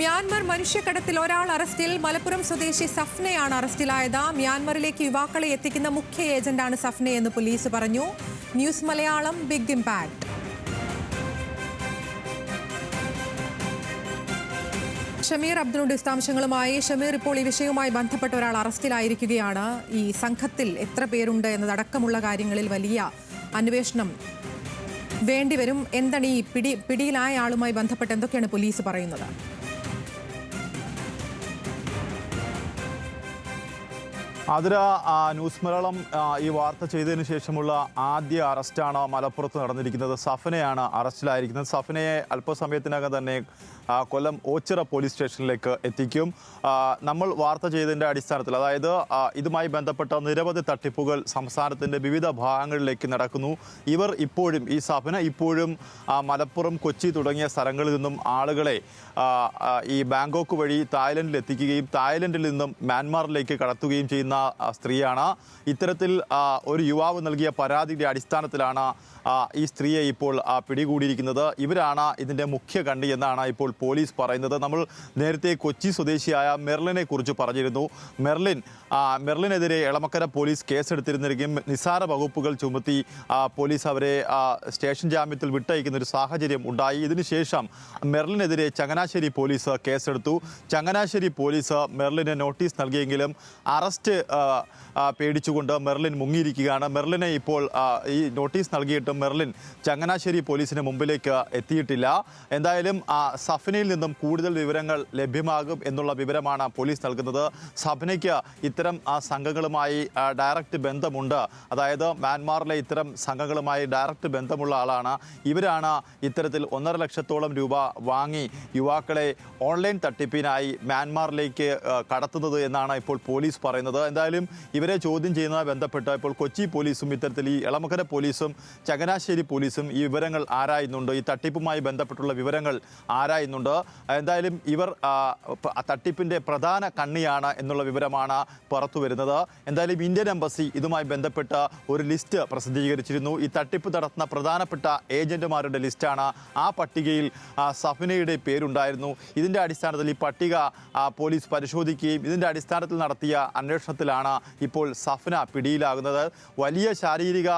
Myanmar മനുഷ്യക്കടത്തിൽ ഒരാൾ അറസ്റ്റിൽ. മലപ്പുറം സ്വദേശി സഫ്നയാണ് അറസ്റ്റിലായത്. മ്യാൻമറിലേക്ക് യുവാക്കളെ എത്തിക്കുന്ന മുഖ്യ ഏജന്റാണ് സഫ്നയെന്ന് പോലീസ് പറഞ്ഞു. News Malayalam big impact. Shameer Abdul വിശദാംശങ്ങളുമായി. ഷമീർ, ഇപ്പോൾ ഈ വിഷയവുമായി ബന്ധപ്പെട്ട ഒരാൾ അറസ്റ്റിലായിരിക്കുകയാണ്. ഈ സംഘത്തിൽ എത്ര പേരുണ്ട് എന്നതടക്കമുള്ള കാര്യങ്ങളിൽ വലിയ അന്വേഷണം വേണ്ടിവരും. എന്താണ് ഈ പിടിയിലായ ആളുമായി ബന്ധപ്പെട്ട് എന്തൊക്കെയാണ് പോലീസ് പറയുന്നത്? അതിര ന്യൂസ് മലയാളം ഈ വാർത്ത ചെയ്തതിനു ശേഷമുള്ള ആദ്യ അറസ്റ്റാണ് മലപ്പുറത്ത് നടന്നിരിക്കുന്നത്. സഫനയാണ് അറസ്റ്റിലായിരിക്കുന്നത്. സഫനയെ അല്പസമയത്തിനകം തന്നെ കൊല്ലം ഓച്ചിറ പോലീസ് സ്റ്റേഷനിലേക്ക് എത്തിക്കും. നമ്മൾ വാർത്ത ചെയ്തതിൻ്റെ അടിസ്ഥാനത്തിൽ, അതായത് ഇതുമായി ബന്ധപ്പെട്ട നിരവധി തട്ടിപ്പുകൾ സംസ്ഥാനത്തിൻ്റെ വിവിധ ഭാഗങ്ങളിലേക്ക് നടക്കുന്നു. ഇവർ ഇപ്പോഴും, ഈ സഫന ഇപ്പോഴും മലപ്പുറം, കൊച്ചി തുടങ്ങിയ സ്ഥലങ്ങളിൽ നിന്നും ആളുകളെ ഈ ബാങ്കോക്ക് വഴി തായ്ലൻഡിൽ എത്തിക്കുകയും തായ്ലൻഡിൽ നിന്നും മ്യാൻമാറിലേക്ക് കടത്തുകയും ചെയ്യുന്ന സ്ത്രീയാണ്. ഇത്തരത്തിൽ ഒരു യുവാവ് നൽകിയ പരാതിയുടെ അടിസ്ഥാനത്തിലാണ് ഈ സ്ത്രീയെ ഇപ്പോൾ പിടികൂടിയിരിക്കുന്നത്. ഇവരാണ് ഇതിൻ്റെ മുഖ്യ കണ്ണി എന്നാണ് ഇപ്പോൾ പോലീസ് പറയുന്നത്. നമ്മൾ നേരത്തെ കൊച്ചി സ്വദേശിയായ മെർലിനെ കുറിച്ച് പറഞ്ഞിരുന്നു. മെർലിനെതിരെ എളമക്കര പോലീസ് കേസെടുത്തിരുന്നെങ്കിലും നിസ്സാര വകുപ്പുകൾ ചുമത്തി പോലീസ് അവരെ സ്റ്റേഷൻ ജാമ്യത്തിൽ വിട്ടയക്കുന്ന ഒരു സാഹചര്യം ഉണ്ടായി. ഇതിനുശേഷം മെർലിനെതിരെ ചങ്ങനാശ്ശേരി പോലീസ് കേസെടുത്തു. ചങ്ങനാശ്ശേരി പോലീസ് മെർലിന് നോട്ടീസ് നൽകിയെങ്കിലും അറസ്റ്റ് പേടിച്ചുകൊണ്ട് മെർലിൻ മുങ്ങിയിരിക്കുകയാണ്. മെർലിനെ ഇപ്പോൾ ഈ നോട്ടീസ് നൽകിയിട്ടും മെർലിൻ ചങ്ങനാശ്ശേരി പോലീസിന് മുമ്പിലേക്ക് എത്തിയിട്ടില്ല. എന്തായാലും സഫനയിൽ നിന്നും കൂടുതൽ വിവരങ്ങൾ ലഭ്യമാകും എന്നുള്ള വിവരമാണ് പോലീസ് നൽകുന്നത്. സഫനയ്ക്ക് ഇത്തരം സംഘങ്ങളുമായി ഡയറക്റ്റ് ബന്ധമുണ്ട്. അതായത് മ്യാൻമാറിലെ ഇത്തരം സംഘങ്ങളുമായി ഡയറക്റ്റ് ബന്ധമുള്ള ആളാണ്. ഇവരാണ് ഇത്തരത്തിൽ 1.5 ലക്ഷത്തോളം രൂപ വാങ്ങി യുവാക്കളെ ഓൺലൈൻ തട്ടിപ്പിനായി മ്യാൻമാറിലേക്ക് കടത്തുന്നത് എന്നാണ് ഇപ്പോൾ പോലീസ് പറയുന്നത്. എന്തായാലും ഇവരെ ചോദ്യം ചെയ്യുന്നതുമായി ബന്ധപ്പെട്ട് ഇപ്പോൾ കൊച്ചി പോലീസും ഇത്തരത്തിൽ ഈ എളമക്കര പോലീസും ചങ്ങനാശ്ശേരി പോലീസും ഈ വിവരങ്ങൾ ആരായുന്നുണ്ട്. ഈ തട്ടിപ്പുമായി ബന്ധപ്പെട്ടുള്ള വിവരങ്ങൾ ആരായുന്നുണ്ട്. എന്തായാലും ഇവർ തട്ടിപ്പിൻ്റെ പ്രധാന കണ്ണിയാണ് എന്നുള്ള വിവരമാണ് പുറത്തു വരുന്നത്. എന്തായാലും ഇന്ത്യൻ എംബസി ഇതുമായി ബന്ധപ്പെട്ട ഒരു ലിസ്റ്റ് പ്രസിദ്ധീകരിച്ചിരുന്നു. ഈ തട്ടിപ്പ് നടത്തുന്ന പ്രധാനപ്പെട്ട ഏജന്റുമാരുടെ ലിസ്റ്റാണ്. ആ പട്ടികയിൽ സഫനയുടെ പേരുണ്ടായിരുന്നു. ഇതിൻ്റെ അടിസ്ഥാനത്തിൽ ഈ പട്ടിക പോലീസ് പരിശോധിക്കുകയും ഇതിൻ്റെ അടിസ്ഥാനത്തിൽ നടത്തിയ അന്വേഷണത്തിലാണ് ഇപ്പോൾ സഫന പിടിയിലാകുന്നത്. വലിയ ശാരീരിക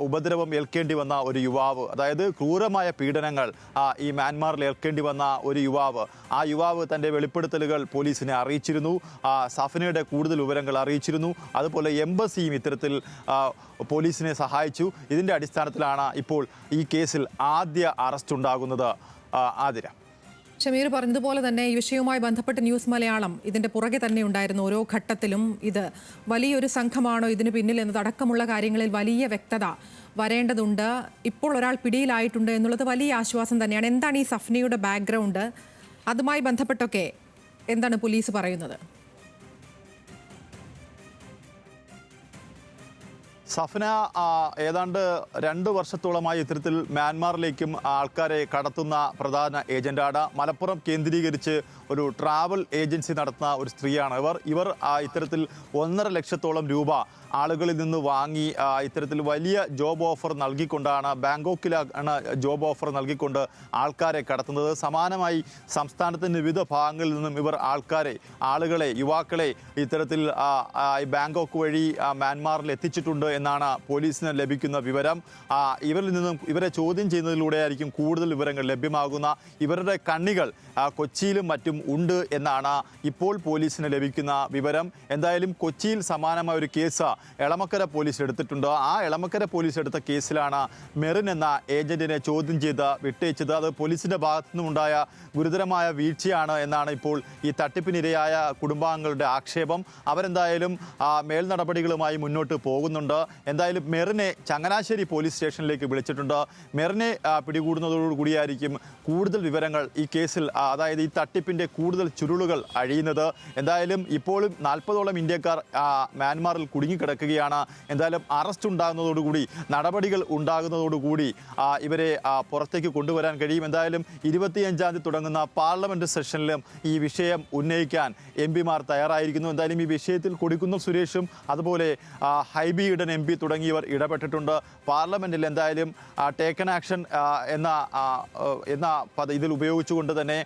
ഉപദ്രവം ഏൽക്കേണ്ടി വന്ന ഒരു യുവാവ്, അതായത് ക്രൂരമായ പീഡനങ്ങൾ ഈ മ്യാൻമാറിൽ ഏൽക്കേണ്ടി വന്ന ഒരു യുവാവ്, ആ യുവാവ് തൻ്റെ വെളിപ്പെടുത്തലുകൾ പോലീസിനെ അറിയിച്ചിരുന്നു. സഫനയുടെ കൂടുതൽ വിവരങ്ങൾ അറിയിച്ചിരുന്നു. അതുപോലെ എംബസിയും ഇത്തരത്തിൽ പോലീസിനെ സഹായിച്ചു. ഇതിൻ്റെ അടിസ്ഥാനത്തിലാണ് ഇപ്പോൾ ഈ കേസിൽ ആദ്യ അറസ്റ്റ് ഉണ്ടാകുന്നത്. ആതിര, ഷമീർ പറഞ്ഞതുപോലെ തന്നെ ഈ വിഷയവുമായി ബന്ധപ്പെട്ട് ന്യൂസ് മലയാളം ഇതിൻ്റെ പുറകെ തന്നെ ഉണ്ടായിരുന്നു. ഓരോ ഘട്ടത്തിലും ഇത് വലിയൊരു സംഘമാണോ ഇതിന് പിന്നിൽ എന്നതടക്കമുള്ള കാര്യങ്ങളിൽ വലിയ വ്യക്തത വരേണ്ടതുണ്ട്. ഇപ്പോൾ ഒരാൾ പിടിയിലായിട്ടുണ്ട് എന്നുള്ളത് വലിയ ആശ്വാസം തന്നെയാണ്. എന്താണ് ഈ സഫ്നയുടെ ബാക്ക്ഗ്രൗണ്ട്? അതുമായി ബന്ധപ്പെട്ടൊക്കെ എന്താണ് പോലീസ് പറയുന്നത്? സഫന ഏതാണ്ട് 2 വർഷത്തോളമായി ഇത്തരത്തിൽ മ്യാൻമാറിലേക്കും ആൾക്കാരെ കടത്തുന്ന പ്രധാന ഏജന്റാണ്. മലപ്പുറം കേന്ദ്രീകരിച്ച് ഒരു ട്രാവൽ ഏജൻസി നടത്തുന്ന ഒരു സ്ത്രീയാണ് ഇവർ ഇത്തരത്തിൽ 1.5 ലക്ഷത്തോളം രൂപ ആളുകളിൽ നിന്ന് വാങ്ങി ഇത്തരത്തിൽ വലിയ ജോബ് ഓഫർ നൽകിക്കൊണ്ടാണ്, ബാങ്കോക്കിലാണ് ജോബ് ഓഫർ നൽകിക്കൊണ്ട് ആൾക്കാരെ കടത്തുന്നത്. സമാനമായി സംസ്ഥാനത്തിൻ്റെ വിവിധ ഭാഗങ്ങളിൽ നിന്നും ഇവർ ആളുകളെ, യുവാക്കളെ ഇത്തരത്തിൽ ബാങ്കോക്ക് വഴി മ്യാൻമാറിൽ എത്തിച്ചിട്ടുണ്ട് എന്നാണ് പോലീസിന് ലഭിക്കുന്ന വിവരം. ഇവരെ ചോദ്യം ചെയ്യുന്നതിലൂടെയായിരിക്കും കൂടുതൽ വിവരങ്ങൾ ലഭ്യമാകുന്ന. ഇവരുടെ കണ്ണികൾ കൊച്ചിയിലും മറ്റും ഉണ്ട് എന്നാണ് ഇപ്പോൾ പോലീസിന് ലഭിക്കുന്ന വിവരം. എന്തായാലും കൊച്ചിയിൽ സമാനമായ ഒരു കേസ് എളമക്കര പോലീസ് എടുത്തിട്ടുണ്ട്. ആ എളമക്കര പോലീസ് എടുത്ത കേസിലാണ് മെറിൻ എന്ന ഏജന്റിനെ ചോദ്യം ചെയ്ത് വിട്ടയച്ചത്. അത് പോലീസിന്റെ ഭാഗത്തു നിന്നുണ്ടായ ഗുരുതരമായ വീഴ്ചയാണ് എന്നാണ് ഇപ്പോൾ ഈ തട്ടിപ്പിനിരയായ കുടുംബാംഗങ്ങളുടെ ആക്ഷേപം. അവരെന്തായാലും മേൽ നടപടികളുമായി മുന്നോട്ട് പോകുന്നുണ്ട്. എന്തായാലും മെറിനെ ചങ്ങനാശ്ശേരി പോലീസ് സ്റ്റേഷനിലേക്ക് വിളിച്ചിട്ടുണ്ട്. മെറിനെ പിടികൂടുന്നതോടുകൂടിയായിരിക്കും കൂടുതൽ വിവരങ്ങൾ ഈ കേസിൽ, അതായത് ഈ തട്ടിപ്പിൻ്റെ കൂടുതൽ ചുരുളുകൾ അഴിയുന്നത്. എന്തായാലും ഇപ്പോഴും 40ഓളം ഇന്ത്യക്കാർ മ്യാൻമാറിൽ കുടുങ്ങിക്കിടക്കുകയാണ്. എന്തായാലും അറസ്റ്റ് ഉണ്ടാകുന്നതോടുകൂടി, നടപടികൾ ഉണ്ടാകുന്നതോടുകൂടി ഇവരെ പുറത്തേക്ക് കൊണ്ടുവരാൻ കഴിയും. എന്തായാലും 25-ാം തീയതി തുടങ്ങുന്ന പാർലമെൻറ്റ് സെഷനിലും ഈ വിഷയം ഉന്നയിക്കാൻ MP മാർ തയ്യാറായിരിക്കുന്നു. എന്തായാലും ഈ വിഷയത്തിൽ കൊടിക്കുന്നിൽ സുരേഷും അതുപോലെ ഹൈബി ഈഡൻ MP തുടങ്ങിയവർ ഇടപെട്ടിട്ടുണ്ട്. പാർലമെന്റിൽ എന്തായാലും ടേക്കൺ ആക്ഷൻ എന്ന ഇതിൽ ഉപയോഗിച്ചുകൊണ്ട് തന്നെ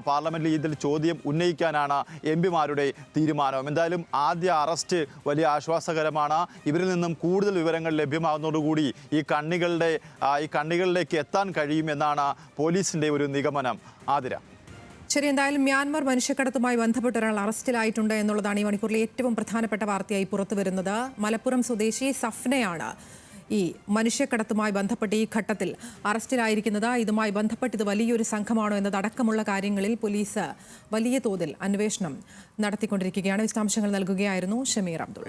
പാർലമെന്റിൽ ഇതിൽ ചോദ്യം ഉന്നയിക്കാനാണ് MP-മാരുടെ തീരുമാനം. എന്തായാലും ആദ്യ അറസ്റ്റ് വലിയ ആശ്വാസകരമാണ്. ഇവരിൽ നിന്നും കൂടുതൽ വിവരങ്ങൾ ലഭ്യമാകുന്നതോടുകൂടി ഈ കണ്ണികളിലേക്ക് എത്താൻ കഴിയുമെന്നാണ് പോലീസിന്റെ ഒരു നിഗമനം. ആതിര. ശരി, എന്തായാലും മ്യാൻമർ മനുഷ്യക്കടത്തുമായി ബന്ധപ്പെട്ട ഒരാൾ അറസ്റ്റിലായിട്ടുണ്ട് എന്നുള്ളതാണ് ഈ മണിക്കൂറിലെ ഏറ്റവും പ്രധാനപ്പെട്ട വാർത്തയായി പുറത്തു വരുന്നത്. മലപ്പുറം സ്വദേശി സഫ്നയാണ് ഈ മനുഷ്യക്കടത്തുമായി ബന്ധപ്പെട്ട് ഈ ഘട്ടത്തിൽ അറസ്റ്റിലായിരിക്കുന്നത്. ഇതുമായി ബന്ധപ്പെട്ട് ഇത് വലിയൊരു സംഘമാണോ എന്നതടക്കമുള്ള കാര്യങ്ങളിൽ പോലീസ് വലിയ തോതിൽ അന്വേഷണം നടത്തിക്കൊണ്ടിരിക്കുകയാണ്. വിശദാംശങ്ങൾ നൽകുകയായിരുന്നു ഷമീർ അബ്ദുൾ.